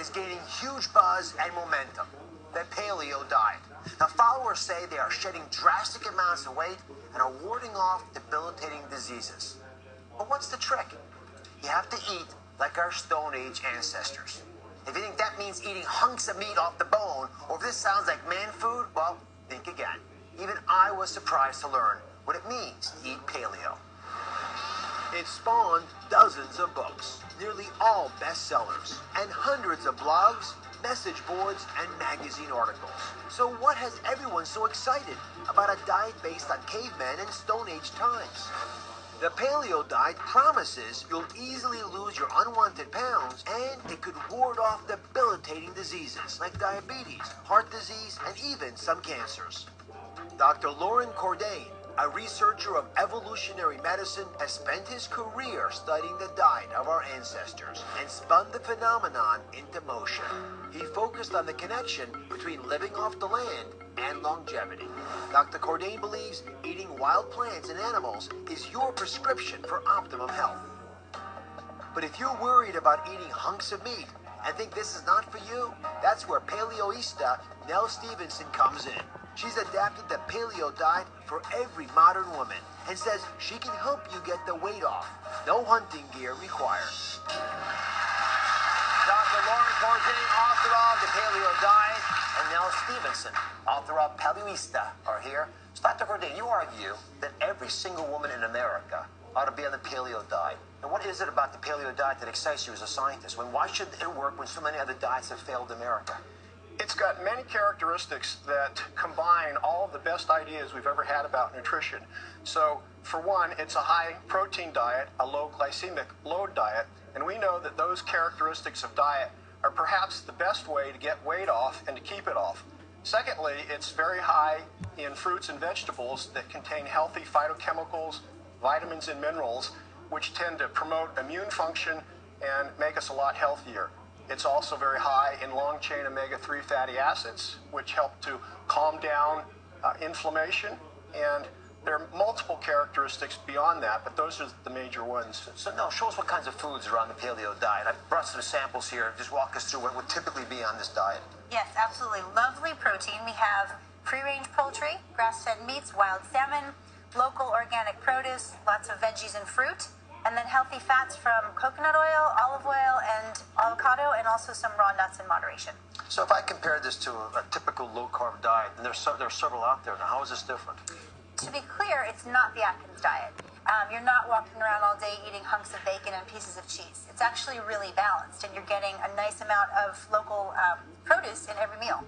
is gaining huge buzz and momentum, the paleo diet. Now, followers say they are shedding drastic amounts of weight and are warding off debilitating diseases. But what's the trick? You have to eat like our Stone Age ancestors. If you think that means eating hunks of meat off the bone, or if this sounds like man food, well, think again. Even I was surprised to learn what it means to eat paleo. It spawned dozens of books, nearly all bestsellers, and hundreds of blogs, message boards, and magazine articles. So what has everyone so excited about a diet based on cavemen and Stone Age times? The paleo diet promises you'll easily lose your unwanted pounds, and it could ward off debilitating diseases like diabetes, heart disease, and even some cancers. Dr. Loren Cordain, a researcher of evolutionary medicine, has spent his career studying the diet of our ancestors and spun the phenomenon into motion. He focused on the connection between living off the land and longevity. Dr. Cordain believes eating wild plants and animals is your prescription for optimum health. But if you're worried about eating hunks of meat and think this is not for you, that's where Paleoista Nell Stevenson comes in. She's adapted the paleo diet for every modern woman and says she can help you get the weight off. No hunting gear required. Dr. Loren Cordain, author of The Paleo Diet, and Nell Stevenson, author of Paleoista, are here. So Dr. Cordain, you argue that every single woman in America ought to be on the paleo diet. And what is it about the paleo diet that excites you as a scientist? Why should it work when so many other diets have failed America? It's got many characteristics that combine all of the best ideas we've ever had about nutrition. So, for one, it's a high protein diet, a low glycemic load diet, and we know that those characteristics of diet are perhaps the best way to get weight off and to keep it off. Secondly, it's very high in fruits and vegetables that contain healthy phytochemicals, vitamins, and minerals, which tend to promote immune function and make us a lot healthier. It's also very high in long-chain omega-3 fatty acids, which help to calm down inflammation. And there are multiple characteristics beyond that, but those are the major ones. So now, show us what kinds of foods are on the paleo diet. I brought some samples here. Just walk us through what would typically be on this diet. Yes, absolutely. Lovely protein. We have free-range poultry, grass-fed meats, wild salmon, local organic produce, lots of veggies and fruit, and then healthy fats from coconut oil, olive oil, and avocado, and also some raw nuts in moderation. So if I compare this to a typical low-carb diet, and there are several out there now, how is this different? To be clear, it's not the Atkins diet. You're not walking around all day eating hunks of bacon and pieces of cheese. It's actually really balanced, and you're getting a nice amount of local produce in every meal.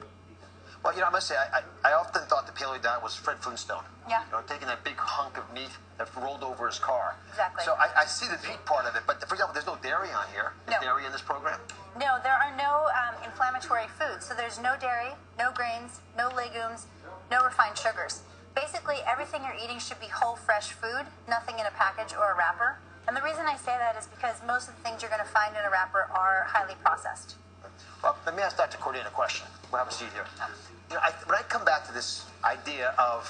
Well, I must say, I often thought the paleo diet was Fred Flintstone. Yeah. Taking that big hunk of meat that rolled over his car. Exactly. So I see the meat part of it, but for example, there's no dairy on here. Is dairy in this program? No, there are no inflammatory foods. So there's no dairy, no grains, no legumes, no refined sugars. Basically, everything you're eating should be whole, fresh food, nothing in a package or a wrapper. And the reason I say that is because most of the things you're going to find in a wrapper are highly processed. Well, let me ask Dr. Cordain a question. We'll have a seat here. When I come back to this idea of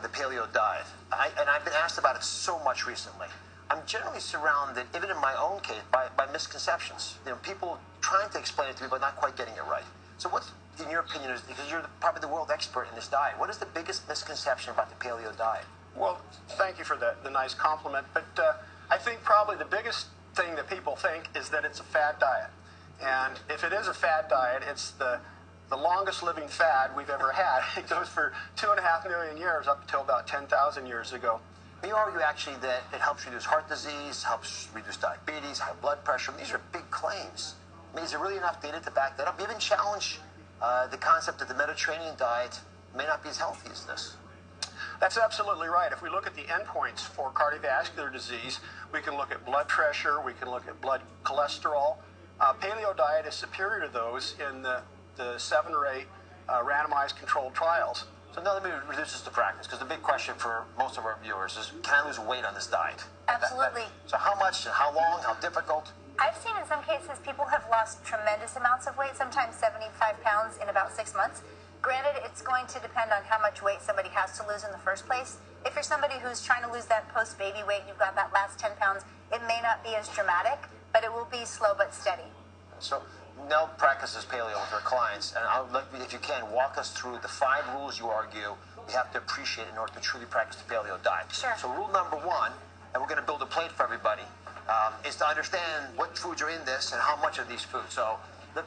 the paleo diet, and I've been asked about it so much recently, I'm generally surrounded, even in my own case, by misconceptions. People trying to explain it to me, but not quite getting it right. So what's, in your opinion, because you're probably the world expert in this diet, what is the biggest misconception about the paleo diet? Well, thank you for the nice compliment, but I think probably the biggest thing that people think is that it's a fad diet. And if it is a fad diet, it's the longest living fad we've ever had. It goes for 2.5 million years up until about 10,000 years ago. You argue actually that it helps reduce heart disease, helps reduce diabetes, high blood pressure. These are big claims. I mean, is there really enough data to back that up? You even challenge the concept that the Mediterranean diet may not be as healthy as this. That's absolutely right. If we look at the endpoints for cardiovascular disease, we can look at blood pressure, we can look at blood cholesterol. Paleo diet is superior to those in the 7 or 8 randomized controlled trials. So now let me reduce this to practice, because the big question for most of our viewers is, can I lose weight on this diet? Absolutely. So how much, how long, how difficult? I've seen in some cases people have lost tremendous amounts of weight, sometimes 75 pounds in about 6 months. Granted, it's going to depend on how much weight somebody has to lose in the first place. If you're somebody who's trying to lose that post-baby weight and you've got that last 10 pounds, it may not be as dramatic, but it will be slow but steady. So Nell practices paleo with her clients, and I'll let you, if you can, walk us through the 5 rules you argue we have to appreciate in order to truly practice the paleo diet. Sure. So rule number 1, and we're going to build a plate for everybody, is to understand what foods are in this and how much of these foods. So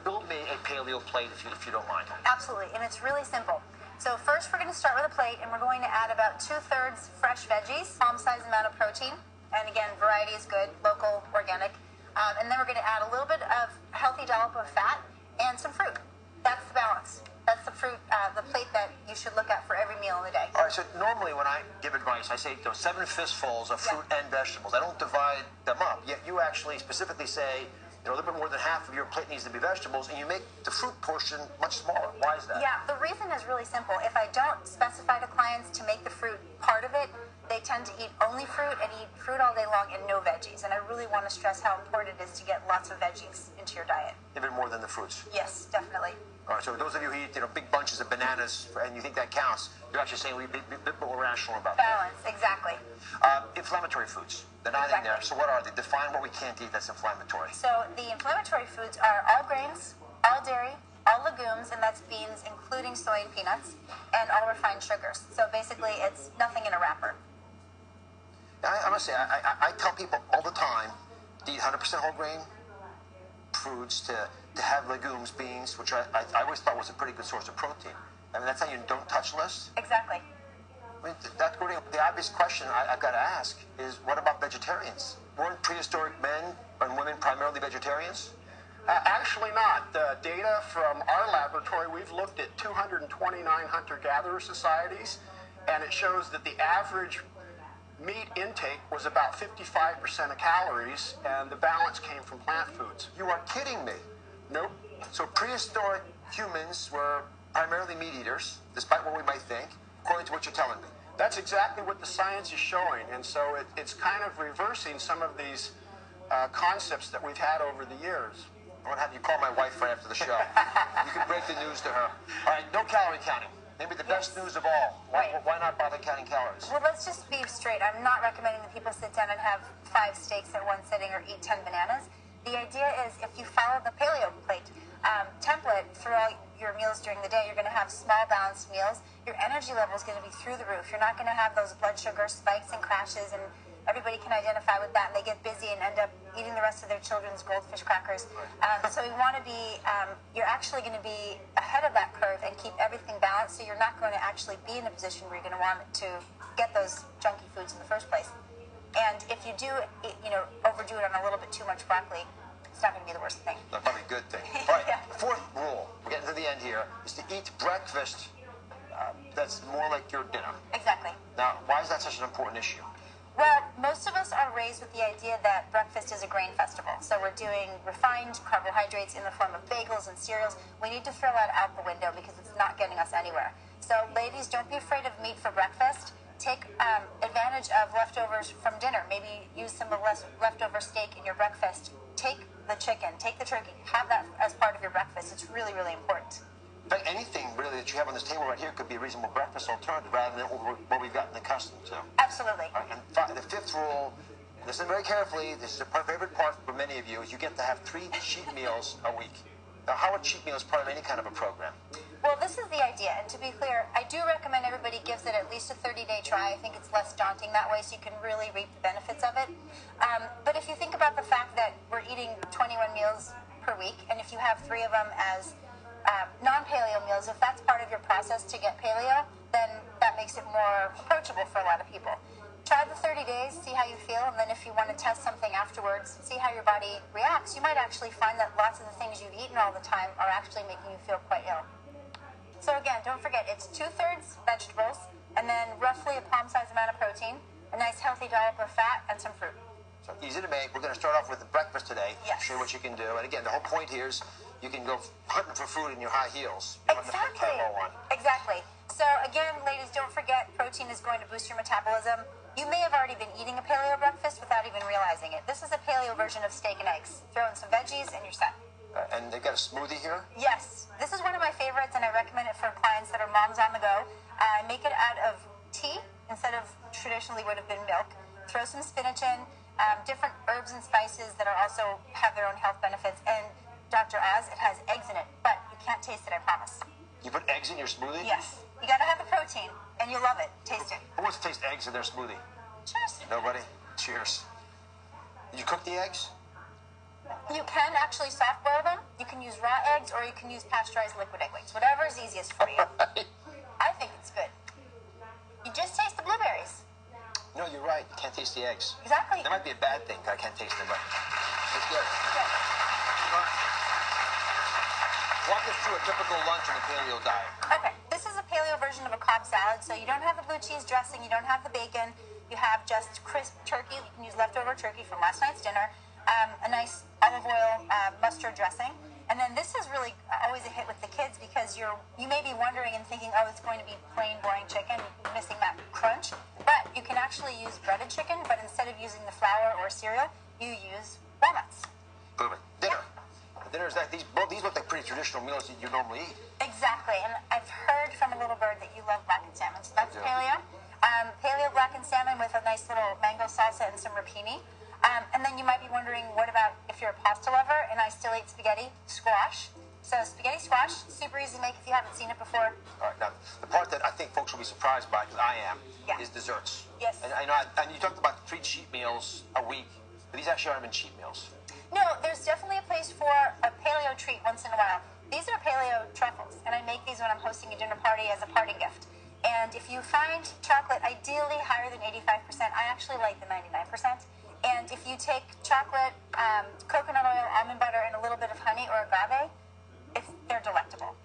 build me a paleo plate if you don't mind. Absolutely, and it's really simple. So first we're going to start with a plate, and we're going to add about 2/3 fresh veggies, palm-sized amount of protein, and again, variety is good, local, organic. And then we're going to add a little bit of healthy dollop of fat and some fruit. That's the balance. That's the fruit, the plate that you should look at for every meal in the day. All right, so normally when I give advice, I say 7 fistfuls of fruit and vegetables. I don't divide them up, yet you actually specifically say, a little bit more than half of your plate needs to be vegetables, and you make the fruit portion much smaller. Why is that? Yeah, the reason is really simple. If I don't specify to clients to make the fruit part of it, they tend to eat only fruit and eat fruit all day long and no veggies. And I really want to stress how important it is to get lots of veggies into your diet. Even more than the fruits? Yes, definitely. All right, so those of you who eat big bunches of bananas and you think that counts, you're actually saying we be a bit more rational about Balance, exactly. Inflammatory foods, they're not in there. So what are they? Define what we can't eat that's inflammatory. So the inflammatory foods are all grains, all dairy, all legumes, and that's beans, including soy and peanuts, and all refined sugars. So basically, it's nothing in a wrapper. I must say, I tell people all the time to eat 100% whole grain foods, to have legumes, beans, which I always thought was a pretty good source of protein. I mean, that's how you don't touch list. Exactly. I mean, the obvious question I've got to ask is, what about vegetarians? Weren't prehistoric men and women primarily vegetarians? Actually not. The data from our laboratory, we've looked at 229 hunter-gatherer societies, and it shows that the average meat intake was about 55% of calories, and the balance came from plant foods. You are kidding me. Nope. So prehistoric humans were primarily meat eaters, despite what we might think, according to what you're telling me. That's exactly what the science is showing, and so it's kind of reversing some of these concepts that we've had over the years. I want to have you call my wife right after the show. You can break the news to her. All right, no calorie counting. Maybe the best news of all. Why not bother counting calories? Well, let's just be straight. I'm not recommending that people sit down and have 5 steaks at one sitting or eat 10 bananas. The idea is if you follow the paleo plate template throughout your meals during the day, you're going to have small, balanced meals. Your energy level is going to be through the roof. You're not going to have those blood sugar spikes and crashes, and everybody can identify with that, and they get busy and end up eating the rest of their children's goldfish crackers. So we want to be, you're actually going to be ahead of that curve and keep everything balanced, so you're not going to actually be in a position where you're going to want to get those junky foods in the first place. And if you do, overdo it on a little bit too much broccoli, it's not going to be the worst thing. That's probably a good thing. All right, 4th rule, we're getting to the end here, is to eat breakfast that's more like your dinner. Exactly. Now, why is that such an important issue? Well, most of us are raised with the idea that breakfast is a grain festival. So we're doing refined carbohydrates in the form of bagels and cereals. We need to throw that out the window because it's not getting us anywhere. So ladies, don't be afraid of meat for breakfast. Take advantage of leftovers from dinner. Maybe use some of the leftover steak in your breakfast. Take the chicken, take the turkey, have that as part of your breakfast. It's really, really important. In fact, anything really that you have on this table right here could be a reasonable breakfast alternative rather than what we've gotten accustomed to. Absolutely. Right, and the 5th rule, listen very carefully, this is a favorite part for many of you, is you get to have 3 cheat meals a week. Now, how are cheat meals part of any kind of a program? Well, this is the idea, and to be clear, I do recommend everybody gives it at least a 30-day try. I think it's less daunting that way, so you can really reap the benefits of it. But if you think about the fact that we're eating 21 meals per week, and if you have 3 of them as non-paleo meals, if that's part of your process to get paleo, then that makes it more approachable for a lot of people. Try the 30 days, see how you feel, and then if you want to test something afterwards, see how your body reacts, you might actually find that lots of the things you've eaten all the time are actually making you feel quite ill. So again, don't forget, it's 2/3 vegetables, and then roughly a palm-sized amount of protein, a nice healthy dollop of fat, and some fruit. So easy to make. We're going to start off with the breakfast today. Yes. Show you what you can do. And again, the whole point here is you can go hunting for food in your high heels. Exactly. Exactly. So again, ladies, don't forget, protein is going to boost your metabolism. You may have already been eating a paleo breakfast without even realizing it. This is a paleo version of steak and eggs. Throw in some veggies and you're set. And they've got a smoothie here? Yes. This is one of my favorites, and I recommend it for clients that are moms on the go. Make it out of tea instead of traditionally would have been milk. Throw some spinach in, different herbs and spices that are also have their own health benefits. And Dr. Oz, it has taste it, I promise. You put eggs in your smoothie? Yes. You gotta have the protein, and you'll love it. Taste it. Who wants to taste eggs in their smoothie? Cheers. Nobody? Cheers. Did you cook the eggs? You can actually soft boil them. You can use raw eggs, or you can use pasteurized liquid egg whites. Whatever is easiest for you. I think it's good. You just taste the blueberries. No, you're right. You can't taste the eggs. Exactly. That might be a bad thing. I can't taste them, but it's good. Good. Walk us through a typical lunch on the paleo diet. Okay, this is a paleo version of a Cobb salad. So you don't have the blue cheese dressing, you don't have the bacon. You have just crisp turkey. You can use leftover turkey from last night's dinner. A nice olive oil mustard dressing. And then this is really always a hit with the kids because you may be wondering and thinking, oh, it's going to be plain, boring chicken, missing that crunch. But you can actually use breaded chicken, but instead of using the flour or cereal, you use walnuts. Perfect. Dinner. Dinner is that these look like pretty traditional meals that you normally eat. Exactly. And I've heard from a little bird that you love blackened salmon. So that's Yeah. paleo. Paleo blackened salmon with a nice little mango salsa and some rapini. And then you might be wondering, what about if you're a pasta lover? And I still eat spaghetti squash. So spaghetti squash, super easy to make if you haven't seen it before. All right. Now, the part that I think folks will be surprised by, because I am, Yeah. is desserts. Yes. And I know. And you talked about 3 cheat meals a week, but these actually aren't even cheat meals. No, there's definitely a place for a paleo treat once in a while. These are paleo truffles, and I make these when I'm hosting a dinner party as a parting gift. And if you find chocolate ideally higher than 85%, I actually like the 99%. And if you take chocolate, coconut oil, almond butter, and a little bit of honey or agave, they're delectable.